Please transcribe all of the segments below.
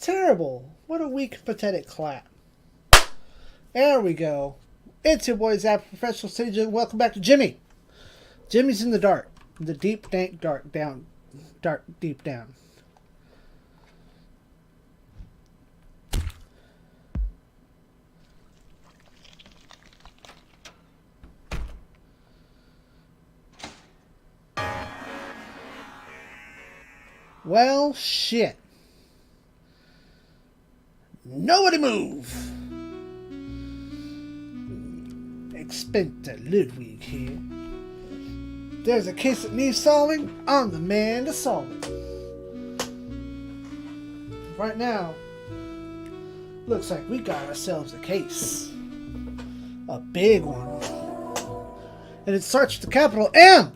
terrible. What a weak, pathetic clap. There we go. It's your boy Zappa, Professional Stage, and welcome back to Jimmy. Jimmy's in the dark. The deep, dank, dark, deep down. Well, shit. Nobody move! Inspector Ludwig here. There's a case that needs solving. I'm the man to solve it. Right now, looks like we got ourselves a case. A big one. And it starts with the capital M!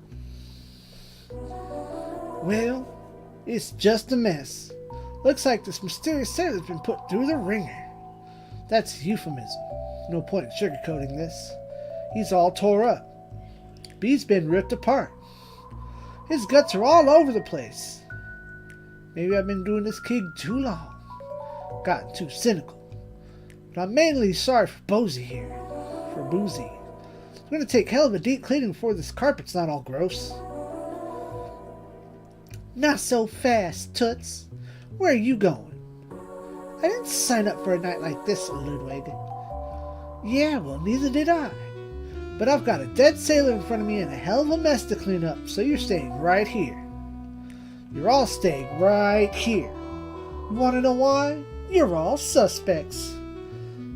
Well, it's just a mess. Looks like this mysterious sailor's been put through the ringer. That's a euphemism. No point in sugarcoating this. He's all tore up. B's been ripped apart. His guts are all over the place. Maybe I've been doing this gig too long. Gotten too cynical. But I'm mainly sorry for Boozy here. For Boozy. It's going to take hell of a deep cleaning before this carpet's not all gross. Not so fast, Toots. Where are you going? I didn't sign up for a night like this, Ludwig. Yeah, well, neither did I. But I've got a dead sailor in front of me and a hell of a mess to clean up, so you're staying right here. You're all staying right here. You want to know why? You're all suspects.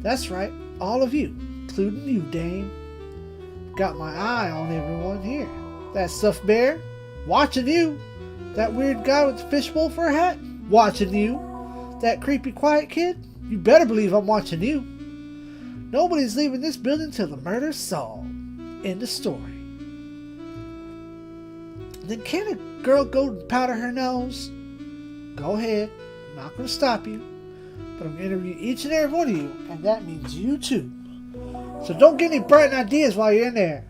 That's right, all of you, including you, Dame. Got my eye on everyone here. That stuffed bear, watching you. That weird guy with the fishbowl for a hat, watching you. That creepy quiet kid, you better believe I'm watching you. Nobody's leaving this building till the murder's solved. End of story. Then can a girl go powder her nose? Go ahead. I'm not going to stop you. But I'm going to interview each and every one of you, and that means you too. So don't get any bright ideas while you're in there.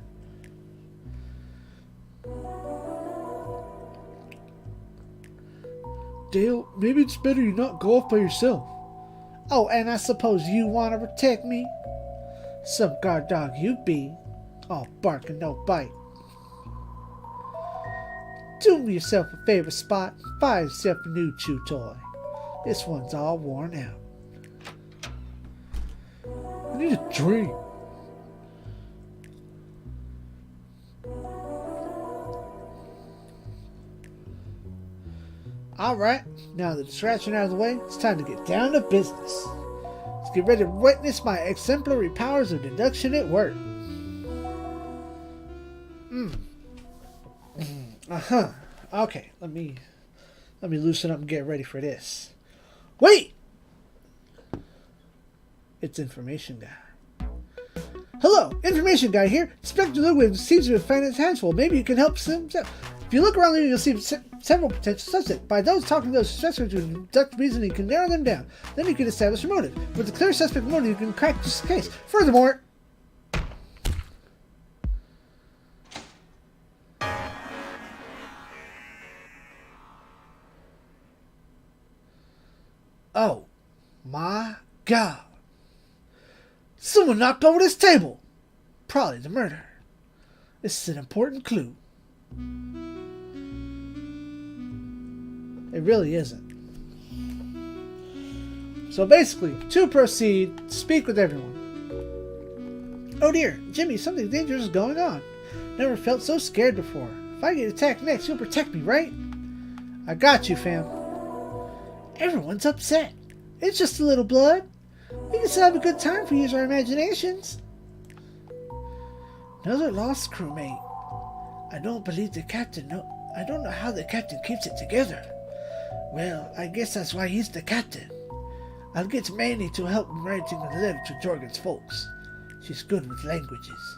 Dale, maybe it's better you not go off by yourself. Oh, and I suppose you want to protect me? Some guard dog you be. All bark and no bite. Do yourself a favor, Spot. Buy yourself a new chew toy. This one's all worn out. I need a drink. Alright, now that the distraction out of the way, it's time to get down to business. Let's get ready to witness my exemplary powers of deduction at work. Okay, let me loosen up and get ready for this. Wait! It's Information Guy. Hello, Information Guy here. Inspector Ludwig seems to have found his hands full. Maybe you can help him. If you look around there, you'll see several potential suspects. By those talking to those suspects with deductive reasoning, you can narrow them down. Then you can establish a motive. With a clear suspect motive, you can crack this case. Furthermore... Oh, my God. Someone knocked over this table. Probably the murderer. This is an important clue. It really isn't. So basically, to proceed, speak with everyone. Oh dear, Jimmy, something dangerous is going on. Never felt so scared before. If I get attacked next, you'll protect me, right? I got you, fam. Everyone's upset. It's just a little blood. We can still have a good time if we use our imaginations. Another lost crewmate. I don't believe the captain. I don't know how the captain keeps it together. Well, I guess that's why he's the captain. I'll get Manny to help in writing a letter to Jorgen's folks. She's good with languages.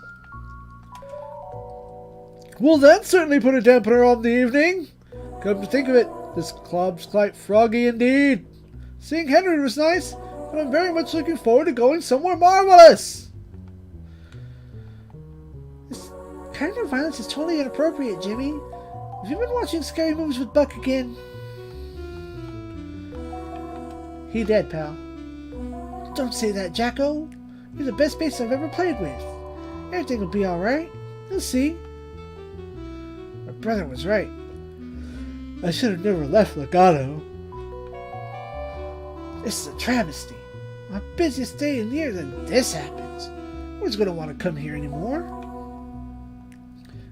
Well, that certainly put a dampener on the evening. Come to think of it, this club's quite froggy indeed. Seeing Henry was nice, but I'm very much looking forward to going somewhere marvelous. This kind of violence is totally inappropriate, Jimmy. Have you been watching scary movies with Buck again? He dead, pal. Don't say that, Jacko. You're the best bass I've ever played with. Everything will be alright. You'll see. My brother was right. I should have never left Legato. This is a travesty. My busiest day in the year, then this happens. Who's gonna want to come here anymore?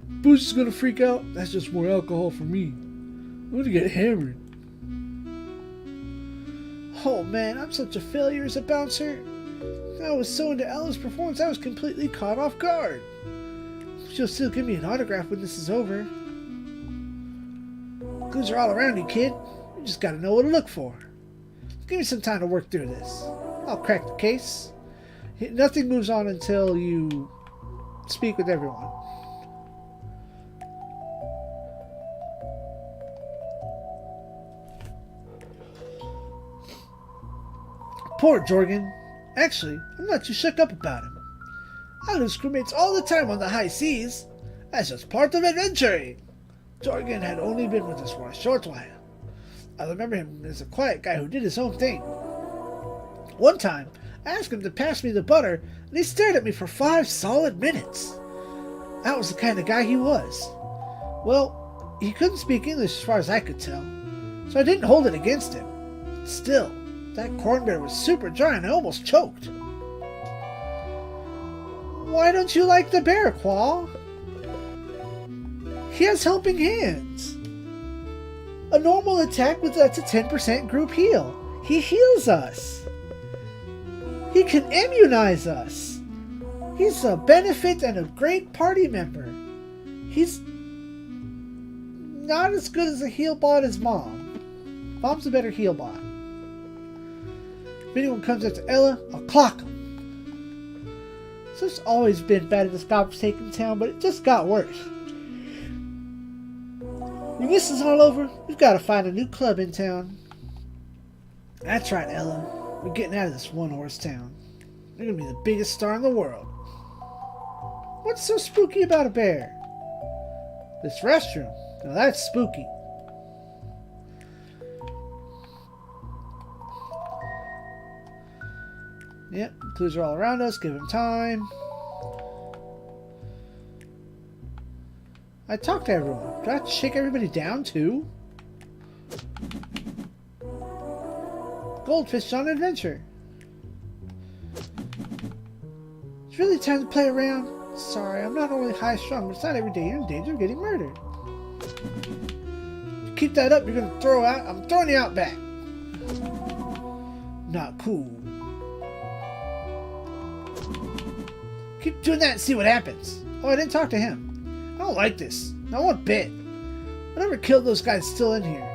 Booze is gonna freak out. That's just more alcohol for me. I'm gonna get hammered. Oh man, I'm such a failure as a bouncer. I was so into Ella's performance, I was completely caught off guard. She'll still give me an autograph when this is over. Clues are all around you, kid. You just gotta know what to look for. Give me some time to work through this. I'll crack the case. Nothing moves on until you speak with everyone. Poor Jorgen. Actually, I'm not too shook up about him. I lose crewmates all the time on the high seas. That's just part of adventuring. Jorgen had only been with us for a short while. I remember him as a quiet guy who did his own thing. One time, I asked him to pass me the butter, and he stared at me for 5 solid minutes. That was the kind of guy he was. Well, he couldn't speak English as far as I could tell, so I didn't hold it against him. Still, that cornbread was super dry and I almost choked. Why don't you like the bear, Qual? He has helping hands. A normal attack that's a 10% group heal. He heals us. He can immunize us. He's a benefit and a great party member. He's not as good as a heal bot as Mom. Mom's a better heal bot. If anyone comes after Ella, I'll clock him. So it's always been bad at this godforsaken town, but it just got worse. When this is all over, we've got to find a new club in town. That's right, Ella. We're getting out of this one-horse town. You're going to be the biggest star in the world. What's so spooky about a bear? This restroom. Now that's spooky. Yep, clues are all around us. Give him time. I talked to everyone. Do I have to shake everybody down too? Goldfish on adventure. It's really time to play around. Sorry, I'm not only high strung, but it's not every day you're in danger of getting murdered. If you keep that up, you're gonna throw out. I'm throwing you out back. Not cool. Keep doing that and see what happens. Oh, I didn't talk to him. I don't like this. Not one bit. Whatever killed those guys still in here?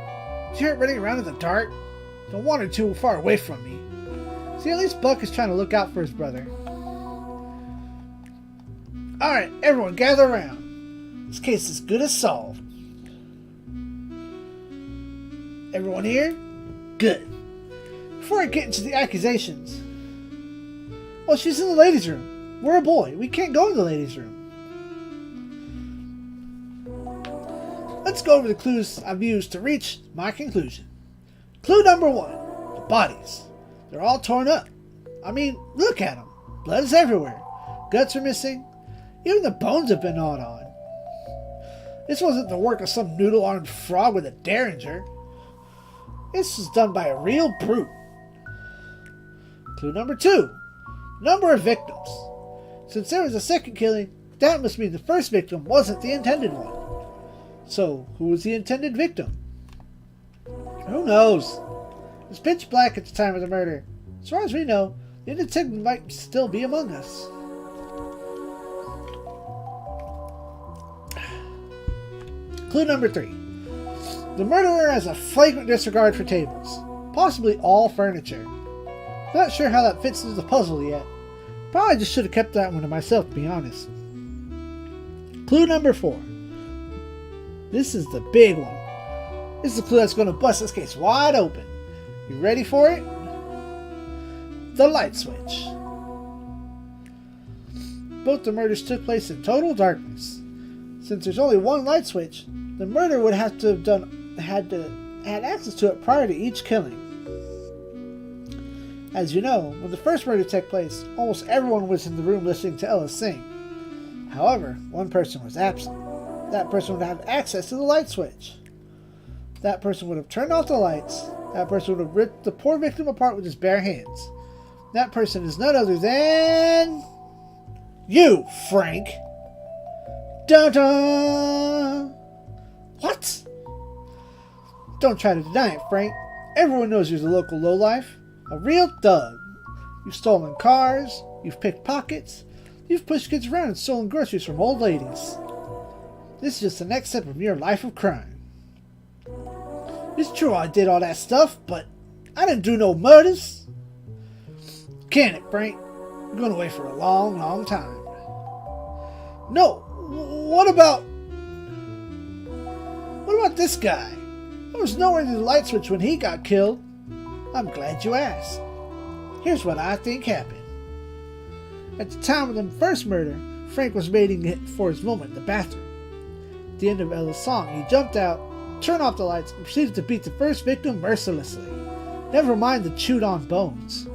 Did you hear it running around in the dark? Don't wander too far away from me. See, at least Buck is trying to look out for his brother. Alright, everyone gather around. This case is good as solved. Everyone here? Good. Before I get into the accusations... Well, she's in the ladies' room. We're a boy. We can't go in the ladies' room. Let's go over the clues I've used to reach my conclusion. Clue number 1. The bodies. They're all torn up. I mean, look at them. Blood is everywhere. Guts are missing. Even the bones have been gnawed on. This wasn't the work of some noodle-armed frog with a derringer. This was done by a real brute. Clue number 2. Number of victims. Since there was a second killing, that must mean the first victim wasn't the intended one. So, who was the intended victim? Who knows? It was pitch black at the time of the murder. As far as we know, the intended might still be among us. Clue number 3. The murderer has a flagrant disregard for tables, possibly all furniture. Not sure how that fits into the puzzle yet. Probably just should have kept that one to myself, to be honest. Clue number 4. This is the big one. This is the clue that's going to bust this case wide open. You ready for it? The light switch. Both the murders took place in total darkness. Since there's only one light switch, the murderer would have to have had access to it prior to each killing. As you know, when the first murder took place, almost everyone was in the room listening to Ella sing. However, one person was absent. That person would have access to the light switch. That person would have turned off the lights. That person would have ripped the poor victim apart with his bare hands. That person is none other than... you, Frank! Dun-dun! What? Don't try to deny it, Frank. Everyone knows you're the local lowlife. A real thug. You've stolen cars. You've picked pockets. You've pushed kids around and stolen groceries from old ladies. This is just the next step of your life of crime. It's true I did all that stuff, but I didn't do no murders. Can it, Frank? You're going away for a long, long time. No. What about this guy? There was nowhere near the light switch when he got killed. I'm glad you asked. Here's what I think happened. At the time of the first murder, Frank was waiting for his moment in the bathroom. At the end of Ella's song, he jumped out, turned off the lights, and proceeded to beat the first victim mercilessly. Never mind the chewed-on bones.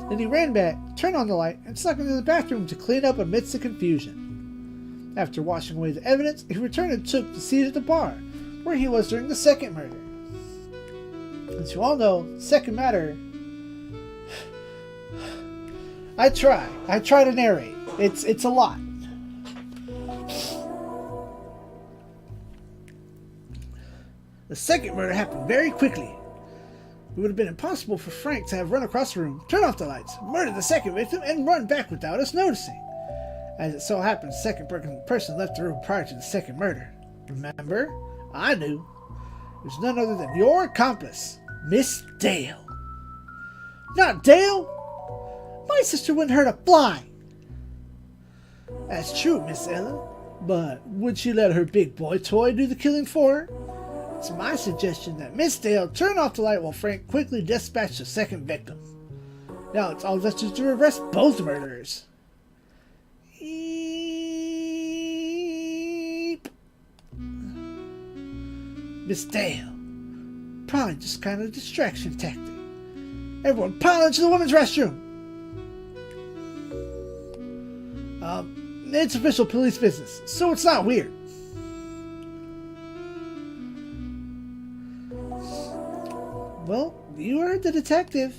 Then he ran back, turned on the light, and snuck into the bathroom to clean up amidst the confusion. After washing away the evidence, he returned and took the seat at the bar, where he was during the second murder. As you all know, second matter... I try to narrate. It's a lot. The second murder happened very quickly. It would have been impossible for Frank to have run across the room, turned off the lights, murdered the second victim, and run back without us noticing. As it so happened, the second person left the room prior to the second murder. Remember? I knew. It was none other than your accomplice, Miss Dale. Not Dale? My sister wouldn't hurt a fly. That's true, Miss Ella. But would she let her big boy toy do the killing for her? It's my suggestion that Miss Dale turn off the light while Frank quickly dispatched the second victim. Now it's all left to arrest both murderers. Eep. Miss Dale. Probably just kind of a distraction tactic. Everyone pile into the women's restroom. It's official police business, so it's not weird. Well, you heard the detective.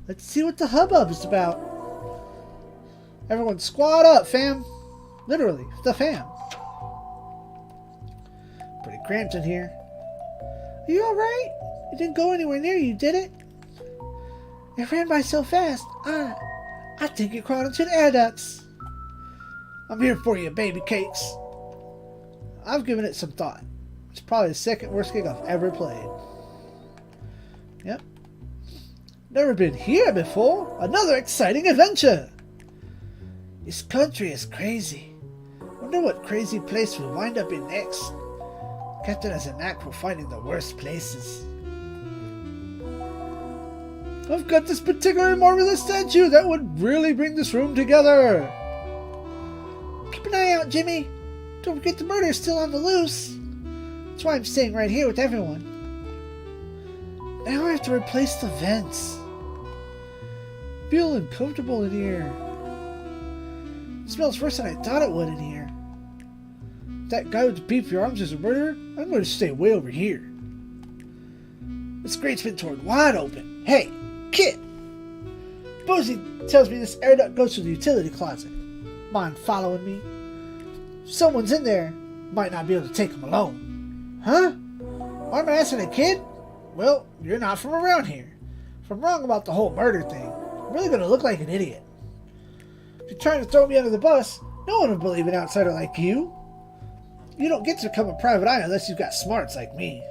Let's see what the hubbub is about. Everyone squad up, fam. Literally, the fam. Pretty cramped in here. Are you alright? It didn't go anywhere near you, did it? It ran by so fast, I think it crawled into the air ducts. I'm here for you, baby cakes. I've given it some thought. It's probably the second worst gig I've ever played. Yep. Never been here before. Another exciting adventure. This country is crazy. Wonder what crazy place we'll wind up in next. Captain has a knack for finding the worst places. I've got this particularly marvelous statue that would really bring this room together. Keep an eye out, Jimmy. Don't forget the murder's still on the loose. That's why I'm staying right here with everyone. Now I have to replace the vents. Feel uncomfortable in here. It smells worse than I thought it would in here. If that guy with the beef your arms is a murderer, I'm going to stay way over here. This grate's been torn wide open. Hey, kid! Boozy tells me this air duct goes to the utility closet. Mind following me? If someone's in there, might not be able to take them alone. Huh? Why am I asking a kid? Well, you're not from around here. If I'm wrong about the whole murder thing, I'm really going to look like an idiot. If you're trying to throw me under the bus, no one would believe an outsider like you. You don't get to become a private eye unless you've got smarts like me.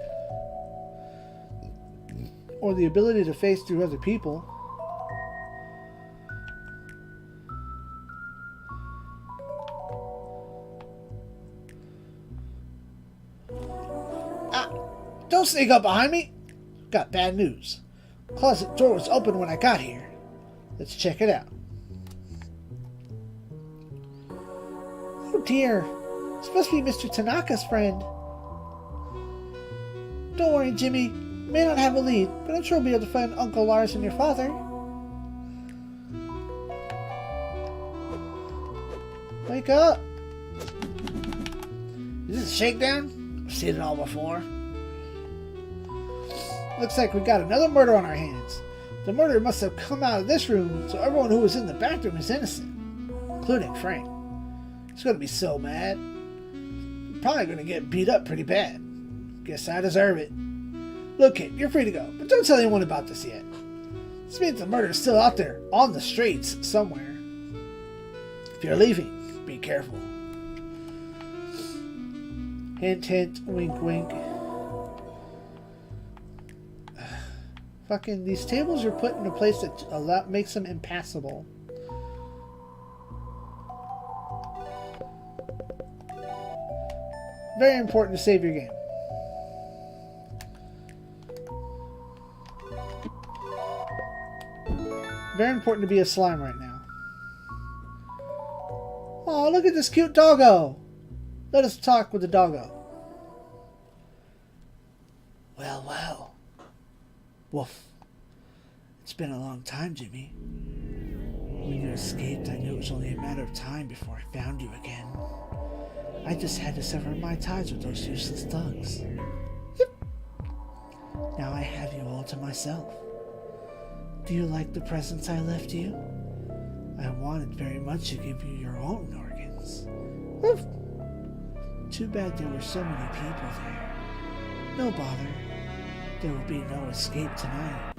Or the ability to face through other people. Don't sneak up behind me. Got bad news. Closet door was open when I got here. Let's check it out. Oh dear. It's supposed to be Mr. Tanaka's friend. Don't worry, Jimmy. You may not have a lead, but I'm sure we'll be able to find Uncle Lars and your father. Wake up! Is this a shakedown? I've seen it all before. Looks like we got another murder on our hands. The murderer must have come out of this room, so everyone who was in the back room is innocent, including Frank. He's gonna be so mad. Probably gonna get beat up pretty bad. Guess I deserve it. Look, kid, you're free to go, but don't tell anyone about this yet. This means the murderer's still out there, on the streets, somewhere. If you're leaving, be careful. Hint, hint, wink, wink. Fucking, these tables are put in a place that makes them impassable. Very important to save your game. Very important to be a slime right now. Oh, look at this cute doggo. Let us talk with the doggo. Well, well. Woof. It's been a long time, Jimmy. When you escaped, I knew it was only a matter of time before I found you again. I just had to sever my ties with those useless thugs. Yep. Now I have you all to myself. Do you like the presents I left you? I wanted very much to give you your own organs. Woof. Too bad there were so many people there. No bother. There will be no escape tonight.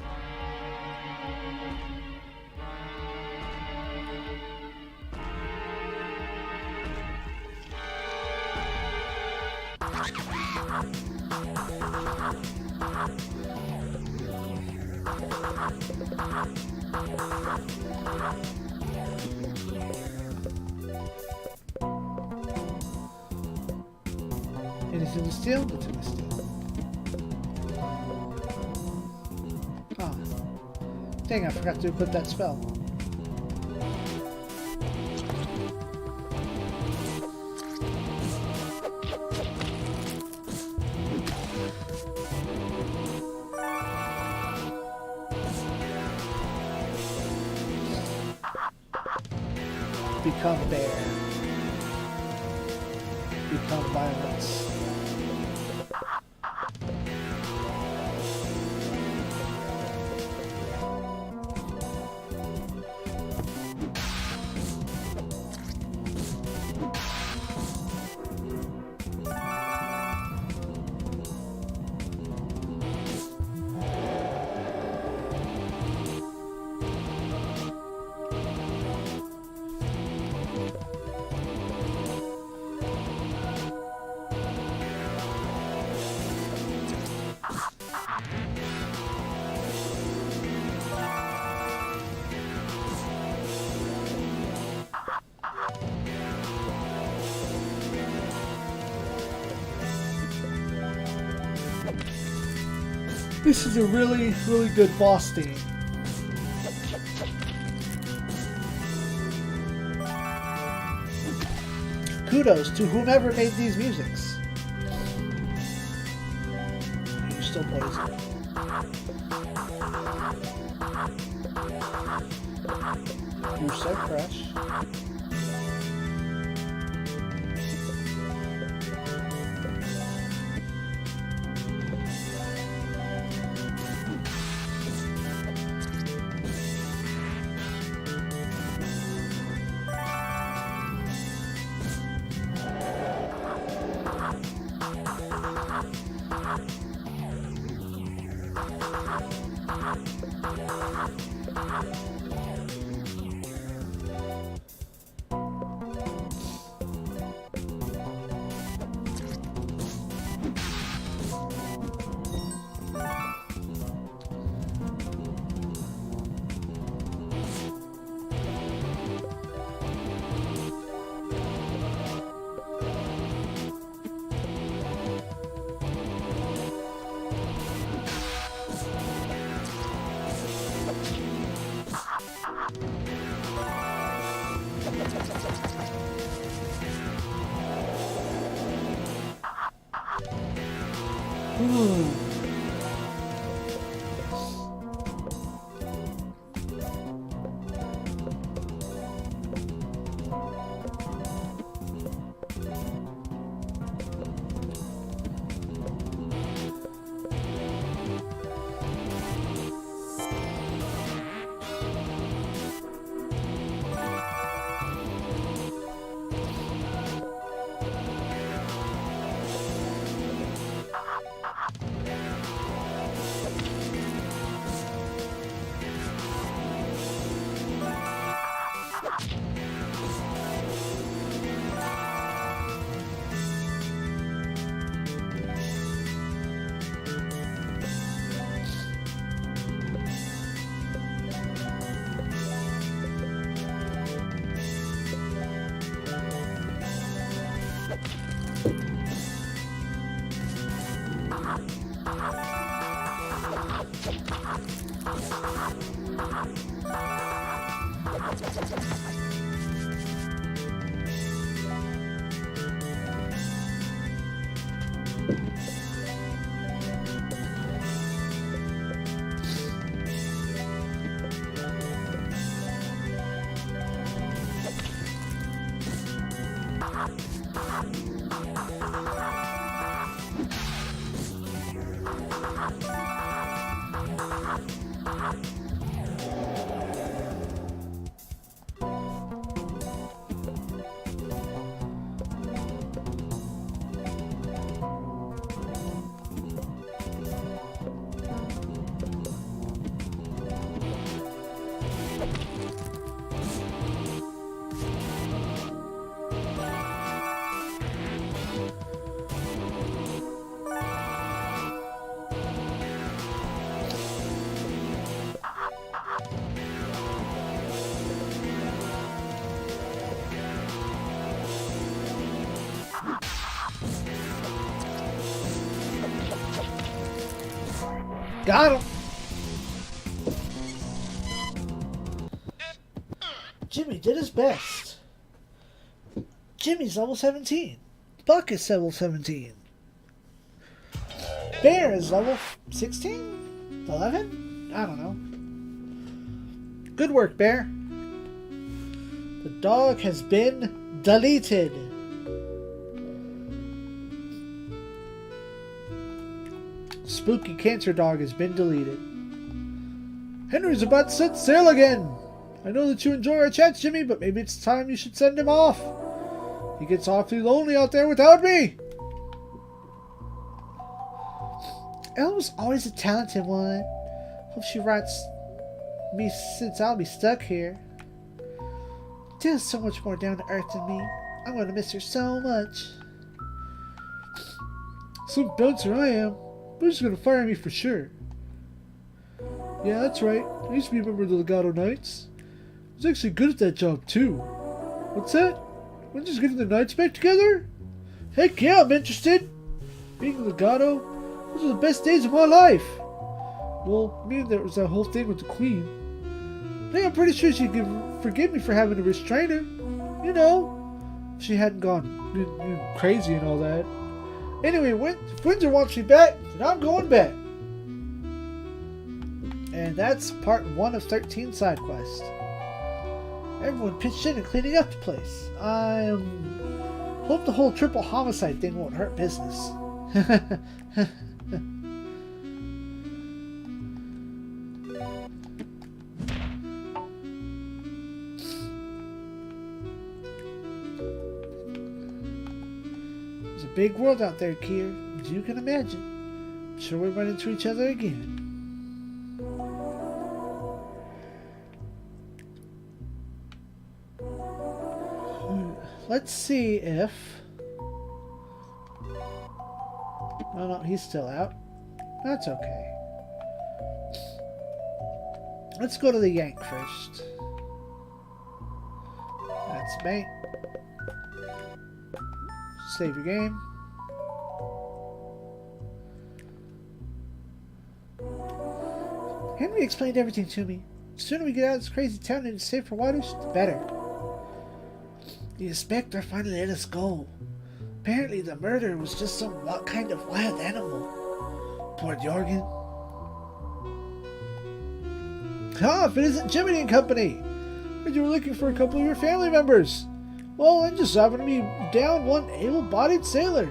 Anything to steal? Nothing to steal. Oh. Dang, I forgot to equip that spell. Become bear. Become violence. This is a really, really good boss theme. Kudos to whomever made these musics. You still plays it. You're so fresh. Got him! Jimmy did his best. Jimmy's level 17. Buck is level 17. Bear is level 16? 11? I don't know. Good work, Bear. The dog has been deleted. Spooky cancer dog has been deleted. Henry's about to set sail again. I know that you enjoy our chats, Jimmy, but maybe it's time you should send him off. He gets awfully lonely out there without me. Elle was always a talented one. Hope she writes me since I'll be stuck here. Dill's so much more down to earth than me. I'm going to miss her so much. Some bouncer I am. But she's going to fire me for sure. Yeah, that's right. I used to be a member of the Legato Knights. I was actually good at that job too. What's that? We're just getting the Knights back together? Heck yeah, I'm interested. Being Legato, those are the best days of my life. Well, I mean, there was that whole thing with the Queen. Hey, I'm pretty sure she'd forgive me for having a restrainer. You know, if she hadn't gone crazy and all that. Anyway, if Windsor wants me back, then I'm going back. And that's part 1 of 13 side quest. Everyone pitched in and cleaning up the place. I hope the whole triple homicide thing won't hurt business. There's a big world out there, Kier, as you can imagine. I'm sure we'll run into each other again. Let's see if... Oh no, he's still out. That's okay. Let's go to the Yank first. That's bank. Save your game. Henry explained everything to me. The sooner we get out of this crazy town and safe for waters, the better. The inspector finally let us go. Apparently the murderer was just some kind of wild animal. Poor Jorgen. Ah, if it isn't Jiminy and Company! Heard you were looking for a couple of your family members. Well, I just happened to be down one able-bodied sailor.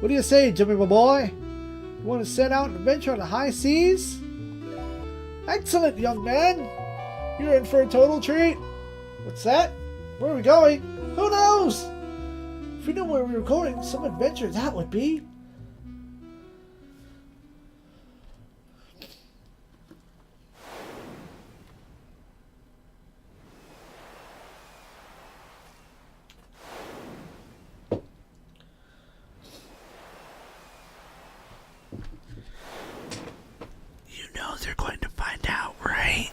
What do you say, Jimmy, my boy? You want to set out and adventure on the high seas? Excellent, young man. You're in for a total treat. What's that? Where are we going? Who knows? If we knew where we were going, some adventure that would be. You know they're going to find out, right?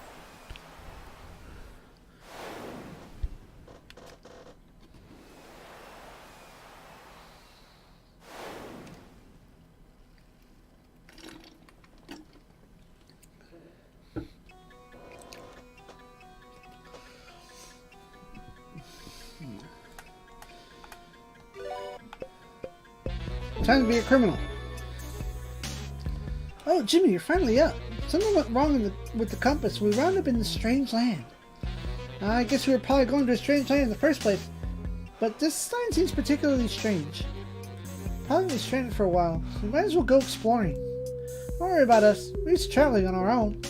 Time to be a criminal. Oh, Jimmy, you're finally up. Something went wrong with the compass. We wound up in this strange land. I guess we were probably going to a strange land in the first place. but this sign seems particularly strange. Probably been stranded for a while, so we might as well go exploring. Don't worry about us, we're used to traveling on our own.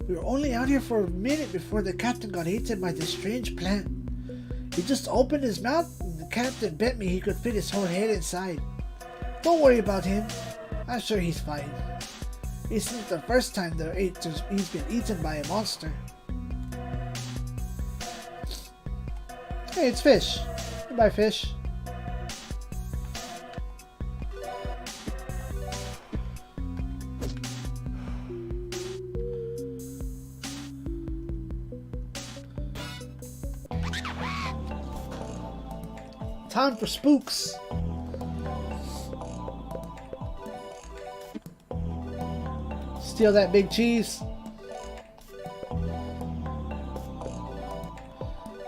We were only out here for a minute before the captain got eaten by this strange plant. He just opened his mouth and the captain bet me he could fit his whole head inside. Don't worry about him, I'm sure he's fine. This isn't the first time he's been eaten by a monster. Hey, it's fish. Goodbye, fish. Time for spooks. Steal that big cheese.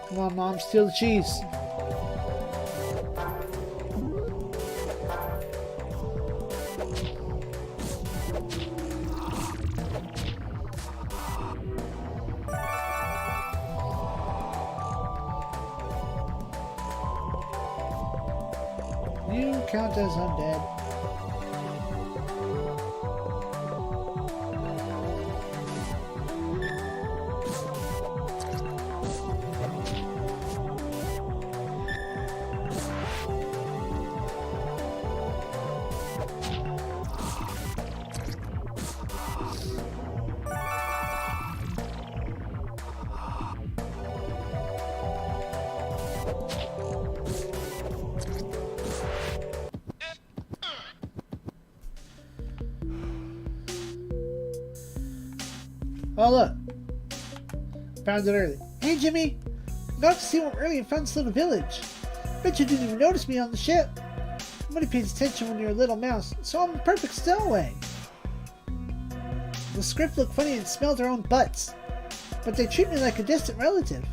Come on, Mom, steal the cheese. You count as undead. Oh look, found it early. Hey Jimmy, got to see one early and found this little village. Bet you didn't even notice me on the ship. Nobody pays attention when you're a little mouse, so I'm a perfect stowaway. The script looked funny and smelled their own butts, but they treat me like a distant relative.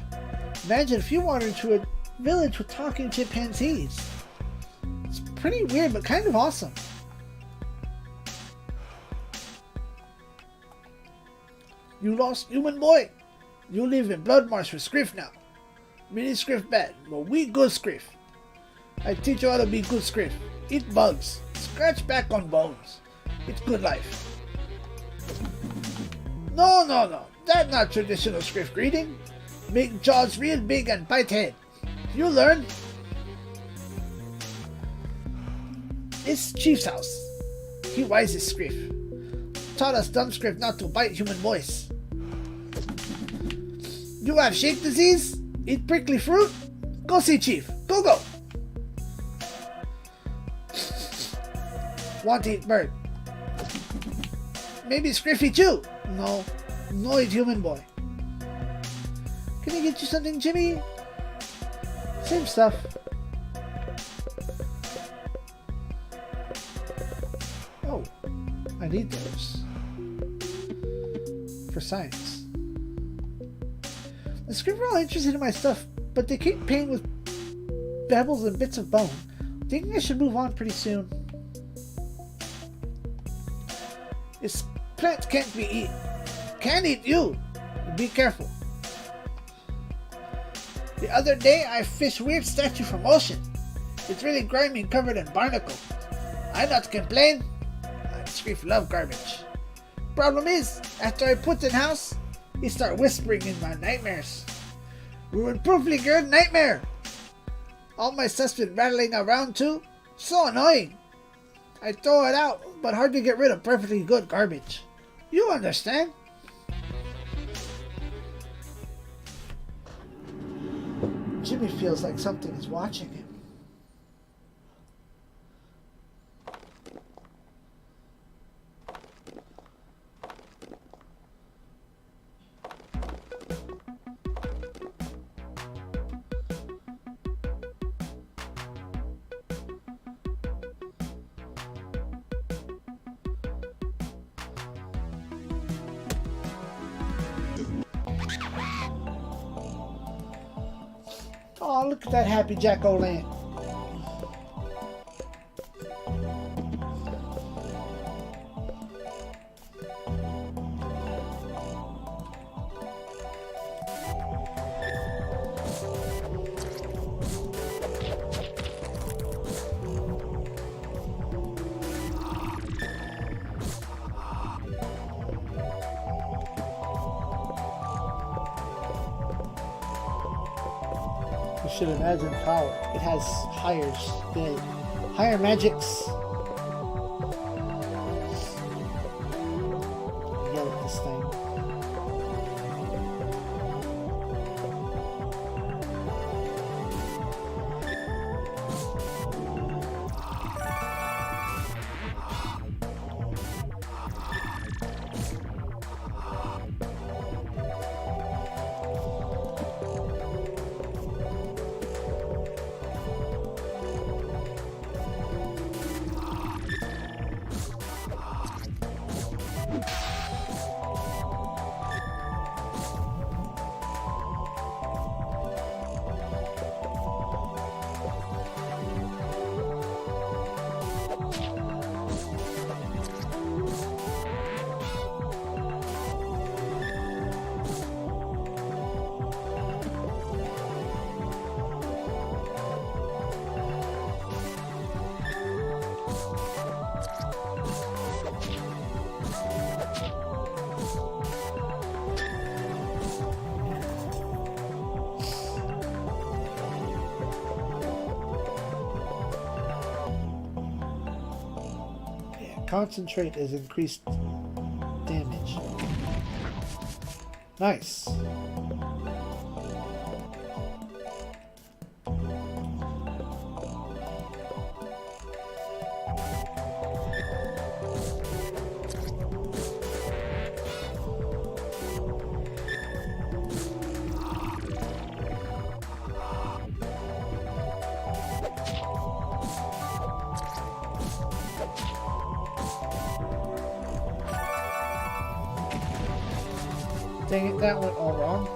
Imagine if you wandered into a village with talking chimpanzees. It's pretty weird, but kind of awesome. You lost human boy. You live in Bloodmarsh with Scriff now. Mini Scriff bad, but we good Scriff. I teach you how to be good Scriff. Eat bugs. Scratch back on bones. It's good life. No. That's not traditional Scriff greeting. Make jaws real big and bite head. You learn. It's Chief's house. He wise as Scriff. Taught us dumb Scriff not to bite human boys. You have shake disease? Eat prickly fruit? Go see Chief. Go. Want to eat bird? Maybe Scriffy too? No eat human boy. Can I get you something, Jimmy? Same stuff. Oh, I need those. For science. The Script are all interested in my stuff, but they keep paying with pebbles and bits of bone. Thinking I should move on pretty soon. This plant can't be eaten. Can't eat you. Be careful. The other day I fished weird statue from ocean. It's really grimy and covered in barnacle. I not complain. Scriff love garbage. Problem is, after I put in house, he start whispering in my nightmares. Ruin-proofly good nightmare. All my stuff's been rattling around too. So annoying. I throw it out, but hard to get rid of perfectly good garbage. You understand? Jimmy feels like something is watching him. Oh, look at that happy jack-o'-lantern. You should imagine power. It has higher magics. Yell at this thing. Concentrate is increased damage. Nice. Dang it, that went all wrong.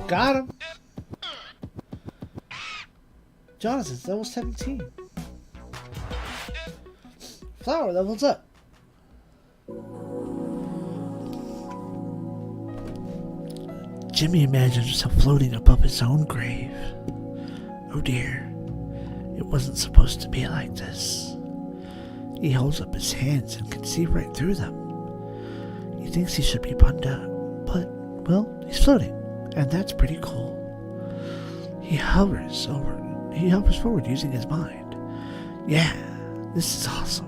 Got him. Jonathan's level 17. Flower levels up. Jimmy imagines himself floating above his own grave. Oh dear, it wasn't supposed to be like this. He holds up his hands and can see right through them. He thinks he should be bummed out, but, well, he's floating. And that's pretty cool. He hovers forward using his mind. Yeah, this is awesome.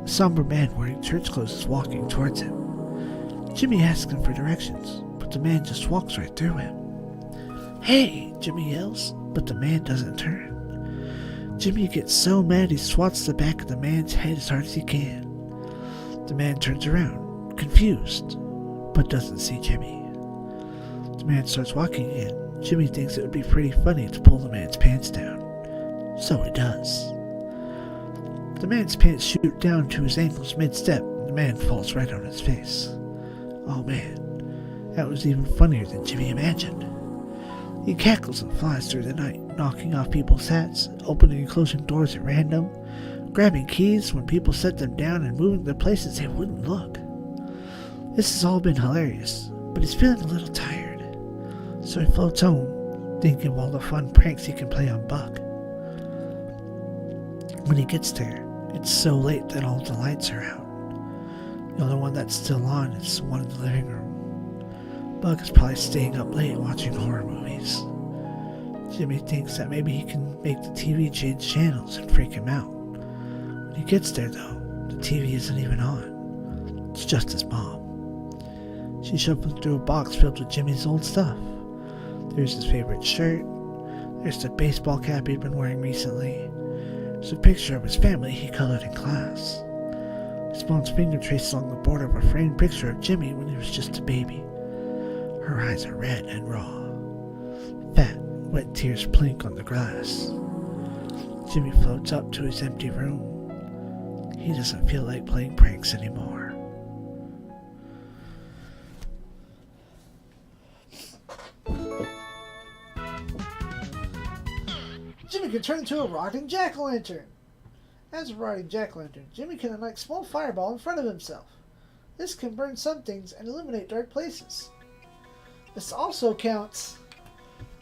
A somber man wearing church clothes is walking towards him. Jimmy asks him for directions, but the man just walks right through him. Hey, Jimmy yells, but the man doesn't turn. Jimmy gets so mad he swats the back of the man's head as hard as he can. The man turns around, confused, but doesn't see Jimmy. The man starts walking again. Jimmy thinks it would be pretty funny to pull the man's pants down. So he does. The man's pants shoot down to his ankles mid-step, and the man falls right on his face. Oh man, that was even funnier than Jimmy imagined. He cackles and flies through the night, knocking off people's hats, opening and closing doors at random, grabbing keys when people set them down and moving them places they wouldn't look. This has all been hilarious, but he's feeling a little tired. So he floats home, thinking of all the fun pranks he can play on Buck. When he gets there, it's so late that all the lights are out. The only one that's still on is the one in the living room. Buck is probably staying up late watching horror movies. Jimmy thinks that maybe he can make the TV change channels and freak him out. When he gets there, though, the TV isn't even on. It's just his She shuffled through a box filled with Jimmy's old stuff. There's his favorite shirt, There's the baseball cap he'd been wearing recently. There's a picture of his family he colored in class. His mom's finger traced along the border of a framed picture of Jimmy when he was just a baby. Her eyes are red and raw. Fat, wet tears plink on the grass. Jimmy floats up to his empty room. He doesn't feel like playing pranks anymore. Jimmy can turn into a rotting jack-o'-lantern. As a rotting jack-o'-lantern, Jimmy can ignite a small fireball in front of himself. This can burn some things and illuminate dark places. This also counts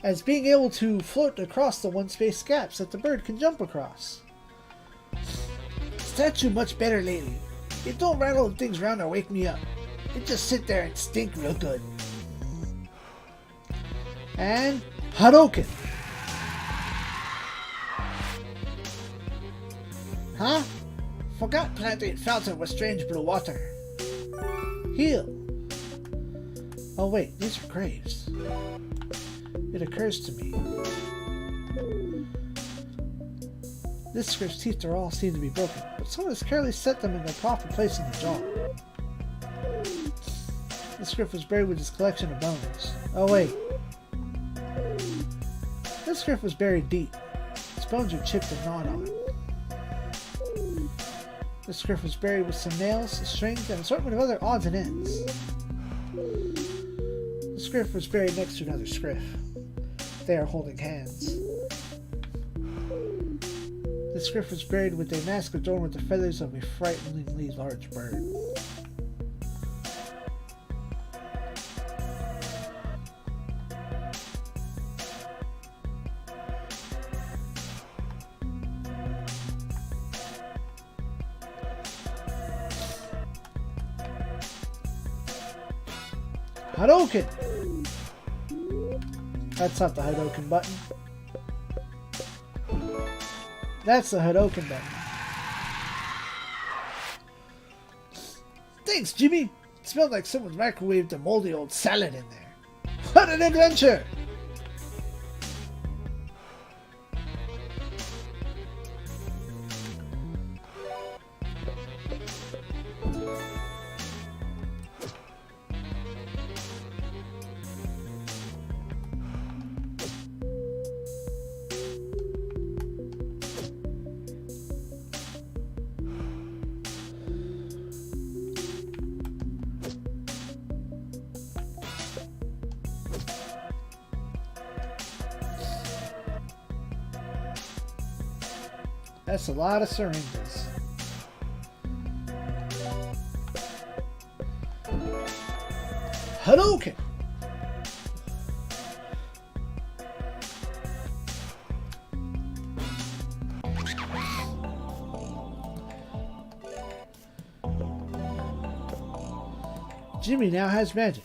as being able to float across the one-space gaps that the bird can jump across. Statue much better lately. It don't rattle things around or wake me up. It just sit there and stink real good. And Hadouken. Huh? Forgot planting fountain with strange blue water. Heal. Oh wait, these are graves. It occurs to me. This script's teeth are all seem to be broken, but someone has carefully set them in their proper place in the jaw. This script was buried with his collection of bones. Oh wait. This script was buried deep. His bones are chipped and gnawed on. This script was buried with some nails, strings, and an assortment of other odds and ends. The script was buried next to another script. They are holding hands. The script was buried with a mask adorned with the feathers of a frighteningly large bird. Hadouken! That's not the Hadouken button. That's the Hadouken button. Thanks, Jimmy! It smelled like someone microwaved a moldy old salad in there. What an adventure! That's a lot of syringes. Hadouken! Jimmy now has magic.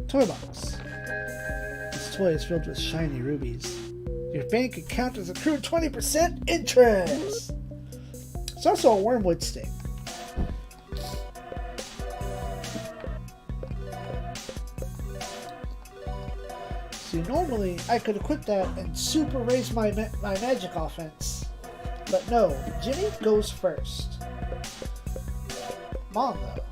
Toy box. This toy is filled with shiny rubies. Your bank account has accrued 20% interest. It's also a wormwood stick. See, normally I could equip that and super raise my magic offense. But no, Jimmy goes first. Mom, though.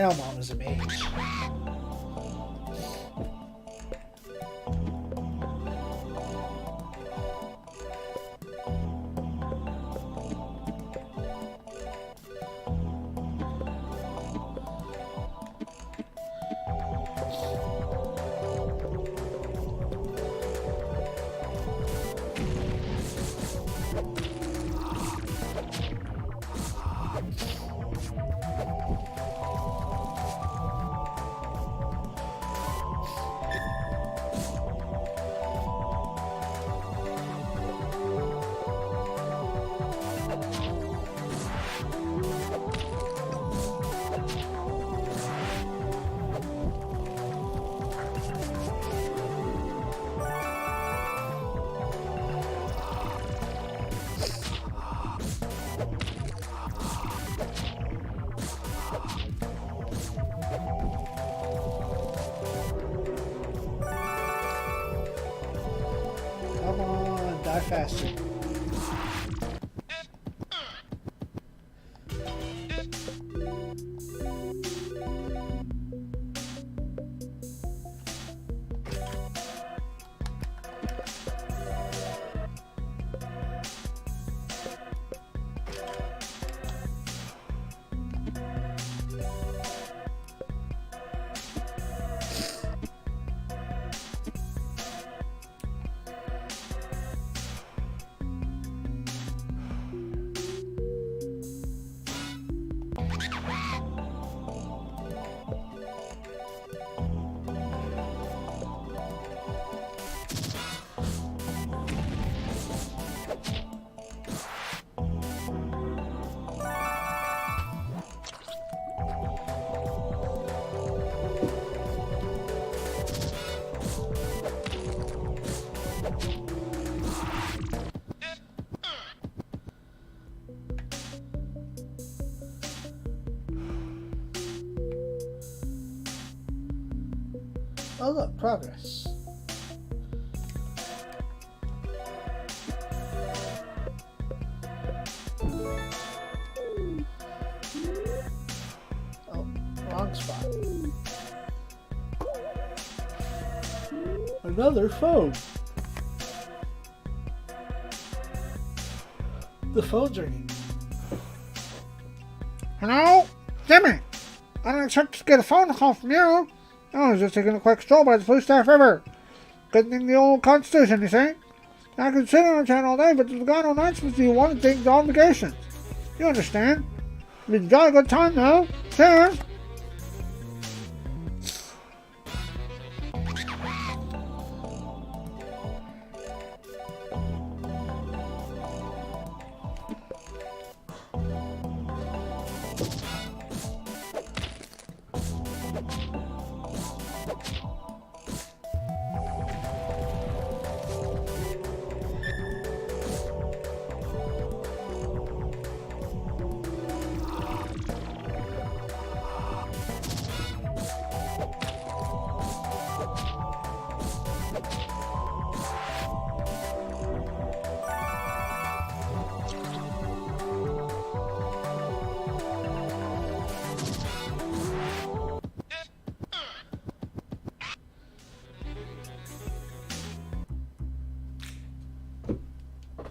Elmon is a mage. Come on, die faster. Oh look, progress. Oh, wrong spot. Another phone. The phone's ringing. Hello? Jimmy! I didn't expect to get a phone call from you. I was just taking a quick stroll by the Bluestaff River. Good thing the old Constitution, you see? I could sit on the channel all day, but there's got no nights with you want to take the obligations. You understand? It's been a jolly good time, though. Cheers!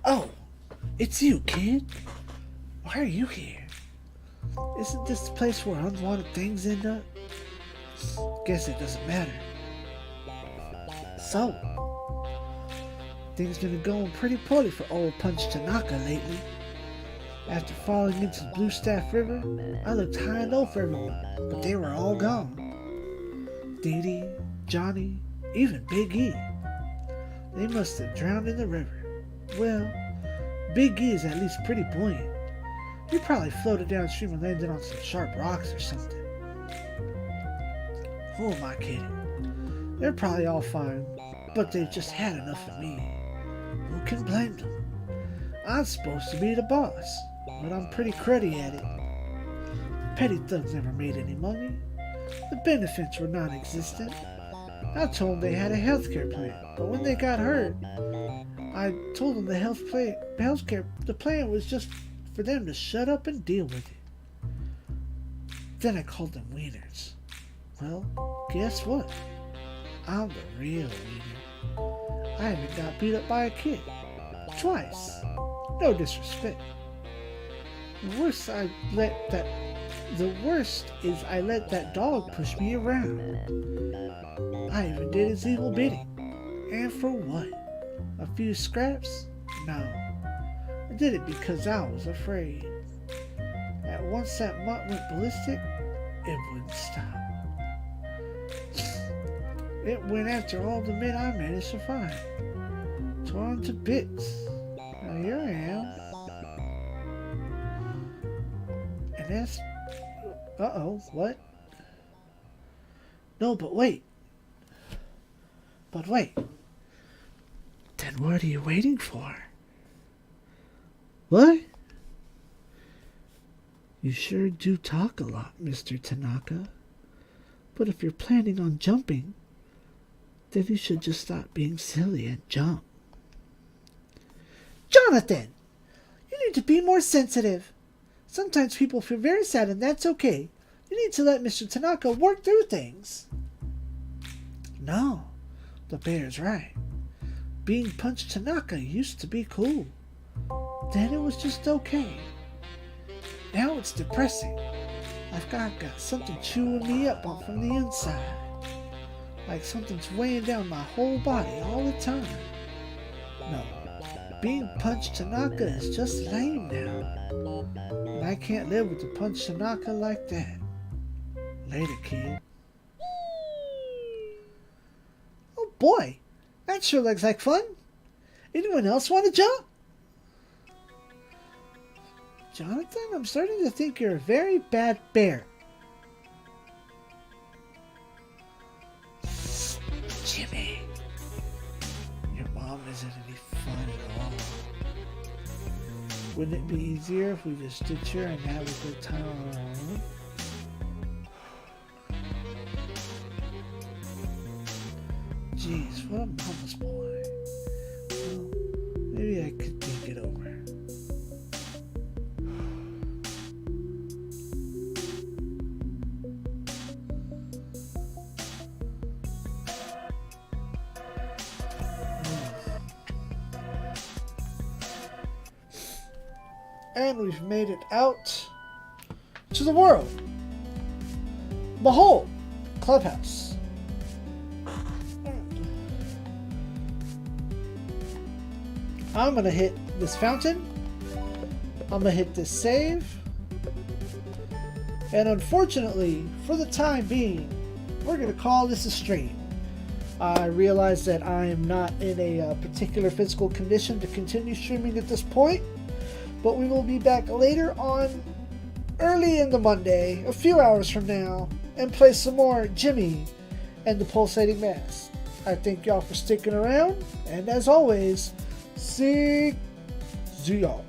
Oh, it's you, kid. Why are you here? Isn't this the place where unwanted things end up? Guess it doesn't matter. So, things been going pretty poorly for old Punch Tanaka lately. After falling into the Bluestaff River, I looked high and low for everyone, but they were all gone. Dee Dee, Johnny, even Big E. They must have drowned in the river. Well, Big E is at least pretty buoyant. He probably floated downstream and landed on some sharp rocks or something. Who am I kidding? They're probably all fine, but they've just had enough of me. Who can blame them? I'm supposed to be the boss, but I'm pretty cruddy at it. Petty thugs never made any money. The benefits were non-existent. I told them they had a healthcare plan, but when they got hurt, I told them the plan was just for them to shut up and deal with it. Then I called them wieners. Well, guess what? I'm the real wiener. I even got beat up by a kid. Twice. No disrespect. The worst is I let that dog push me around. I even did his evil bidding. And for what? A few scraps? No. I did it because I was afraid. At once that mutt went ballistic, it wouldn't stop. It went after all the men I managed to find. Torn to bits. Now here I am. And that's... Uh-oh, what? No, but wait. Then what are you waiting for? What? You sure do talk a lot, Mr. Tanaka. But if you're planning on jumping, then you should just stop being silly and jump. Jonathan! You need to be more sensitive. Sometimes people feel very sad and that's okay. You need to let Mr. Tanaka work through things. No, the bear's right. Being Punch Tanaka used to be cool. Then it was just okay. Now it's depressing. I've got something chewing me up from the inside. Like something's weighing down my whole body all the time. No, being Punch Tanaka is just lame now. And I can't live with the Punch Tanaka like that. Later, kid. Oh boy, that sure looks like fun. Anyone else want to jump? Jonathan, I'm starting to think you're a very bad bear. Jimmy, your mom isn't any fun at all. Wouldn't it be easier if we just ditch her and have a good time on our own? Jeez, what a mama's boy. Well, maybe I could think it over. And we've made it out to the world. Behold, Clubhouse. I'm going to hit this fountain. I'm going to hit this save. And unfortunately, for the time being, we're going to call this a stream. I realize that I am not in a particular physical condition to continue streaming at this point. But we will be back later on, early in the Monday, a few hours from now, and play some more Jimmy and the Pulsating Mass. I thank y'all for sticking around, and as always, SIEG, ZEON.